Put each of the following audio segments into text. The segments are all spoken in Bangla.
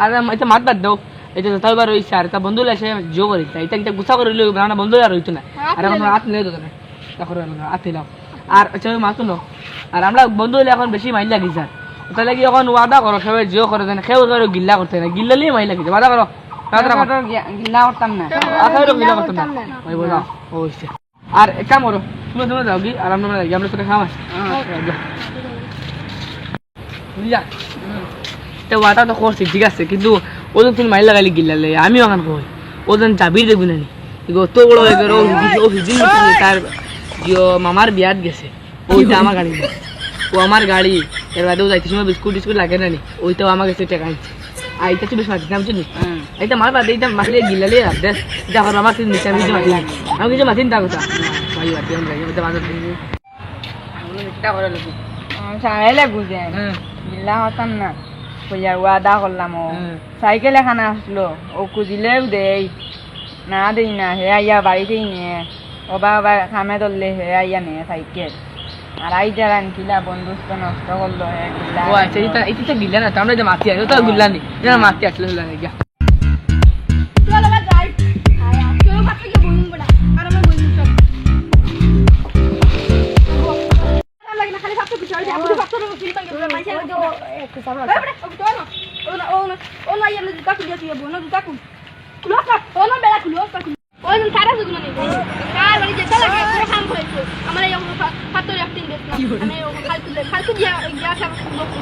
আর এটা মাত বাদ দাও এটা যতবার রয়েছে আর তা বন্ধু এসে জো করি এটা এটা গুছা করে লইলো না বন্ধু আর হইতো না আর আমরা হাত নিয়ে দিত না তখন হাত নিলাম আর আচ্ছা মাতো না আর আমরা বন্ধু হলে এখন বেশি মাইল লাগি স্যার তাহলে কি এখন ওয়াদা করো সবাই জিও করে দেন কেউ কেউ গিল্লা করতে না গিল্লা নিয়ে মাইল লাগিছে ওয়াদা করো গিল্লা করতাম না গিল্লা করতাম না ওই বলো ও হইছে আর এক কাম করো তুমি তুমি যাও কি আর আমরা যাই আমরা সাথে খাওয়া বুঝলা তো ওয়াদা তো করছি ঠিক আছে কিন্তু ওজন তুমি মাইল লাগাইলে গিল্লা লাগে আমিও এখন কই ওজন চাবির দেখবি না নি তো বড় হয়ে গেল ও হিজিন তার মামার বিয়াত গেছে ওইটা আমার গাড়ি না ও আমার গাড়ি এর বাদেও যাইতে সময় বিস্কুট টিস্কুট লাগে না নি ওইটাও আমার কাছে টাকা আনছে আর এইটা তুই বেশ মাতিস না বুঝলি এইটা মার বাদে এইটা মাসলে গিলালে দেখ এটা এখন আমার নিচে আমি কিছু মাতি আমি কিছু মাতিন তা কথা ভাই বাতি আমি যাই এটা মাঝে এটা করে লোক সারাইলে বুঝে গিল্লা হতাম না কইয়া ওয়াদা করলাম ও সাইকেল এখানে আসলো ও খুঁজিলেও দেই না দেই না হে আইয়া বাড়িতেই নিয়ে ও বাবা খামে ধরলে হে আইয়া নিয়ে সাইকেল আর আই যারা কিলা বন্ধুত্ব নষ্ট করলো হে গিল্লা ও আচ্ছা এটা এটা তো গিল্লা না আমরা যে মাতি আছে তো গিল্লা নি এটা মাতি আসলে গিল্লা নেই চলো বা যাই আয়া কেউ পাতে গিয়ে বলুন বড়া আর আমরা বলুন চল লাগে না খালি ভাবতে পিছড়ে যায় বুঝি ভাবতে রো ফিল্ম করে মাইছে তো একটু সামনে ও না ইয়ালে দুটা কুড়িয়ে তুই বোন দুটা কুলো ও না বেলা কুলো ওই দিন সারা দুদিন নেই কার বাড়ি যেতে লাগে পুরো কাম করেছে আমার এই ফাতর একদিন দেখলাম আমি ফালতু দিয়া গিয়া সব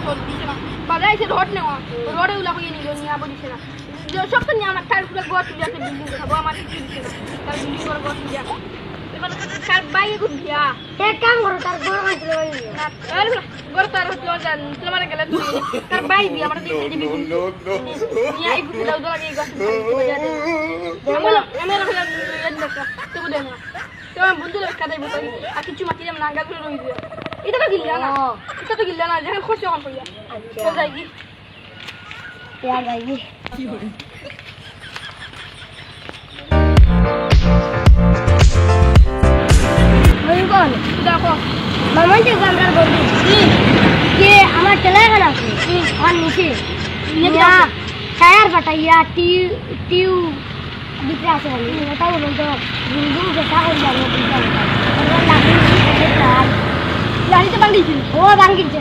বক দিছে না বাজাইছে রোড নেওয়া রোডে উলা কইয়ে নিলো নিয়া বলিছে না সব তো নিয়ে আমার তার পুরো গোট দিয়াছে বিল্ডিং দেখাবো আমার কিছু দিছে না তার বিল্ডিং করে গোট দিয়া এবার তার বাইরে গুড দিয়া এক কাম করো তার বড় মাইতে লইলি না আরে বড় তার হলো জান তোমার গেলে তুই তার বাই দিয়া আমার দিকে দিবি নিয়া এই গুড দাও দাও এই গাছ আমার হলো এদ দেখা তো বুঝে না তো বন্ধু লোক কাদাই বসে আর কিছু মাটি না নাঙ্গা করে রই দিয়া এটা তো গিল্লা না যখন খুশি হন কইয়া তো যাই কি यार भाई দেখো মামন যে গামরার বন্ধু কে আমার টেলাখানা আছে আর নিচে নিয়া টায়ার বাটাইয়া টিউ দিতে আছে এটা বলুন তো গুনগুন যেটা হল যাবে লাইতে ভাঙিছে ও ভাঙিছে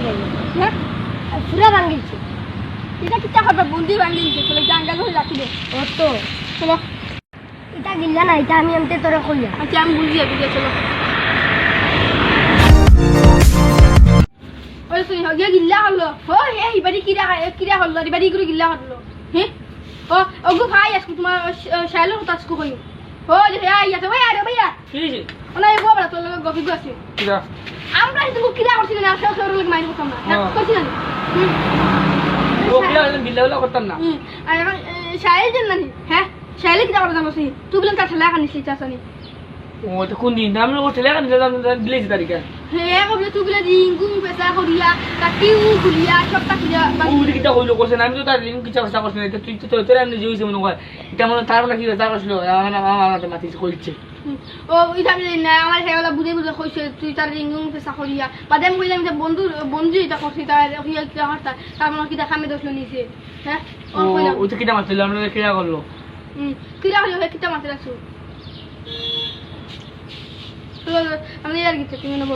হ্যাঁ পুরো ভাঙিছে এটা কি টাকা বন্ধু ভাঙিছে চলে জাঙ্গাল হয়ে রাখিবে ও তো চলো এটা গিল্লা না এটা আমি এমতে তোরে কইয়া আচ্ছা আমি বুঝিয়ে চলো ওই শুনি হগে গিল্লা হলো ও এই বাড়ি কিরা হলো বাড়ি গুলো গিল্লা হলো হ্যাঁ ও ওগো ভাই আজকে তোমার শাইলো তাসকো কই ও যে আইয়া তো ভাই আরে ভাইয়া কি ওনা এই গোবরা তো লগে গফি গছে কিরা আমরা তো কিরা করছি না সব সব লোক মাইর করতাম না করছি না ও কিরা গিল্লা করতাম না আর শাইল জান না হ্যাঁ শাইলে কিরা করতাম সি তুই বলেন কা ঠেলা কানিস চাসানি ও তো কোন দিন আমরা ও ঠেলা কানিস দিলে তারিখে হ্যাঁ বলে তুই বলে রিঙ্গু পেশা করিয়া কাটিউ গুলিয়া সব কাটিয়া উনি কিটা হইলো করছে আমি তো তার লিঙ্ক কিছু কথা করছ না তুই তো তোর এমনি জইছে মনে হয় এটা মনে তার না কি তার আসলো আমার মাথা কইছে ও এটা আমি না আমার হেলা বুঝে কইছে তুই তার রিঙ্গু পেশা করিয়া বাদে আমি কইলাম যে বন্ধু এটা করছি তার হিয়া কি হারতা তার মনে কি দেখামে দছলো নিছে হ্যাঁ ও কইলাম ও তো কিটা মারছিল আমরা কিটা করলো কিরা হলো কিটা মারতে রাখছো আমি আর গিয়ে তুমি নেবো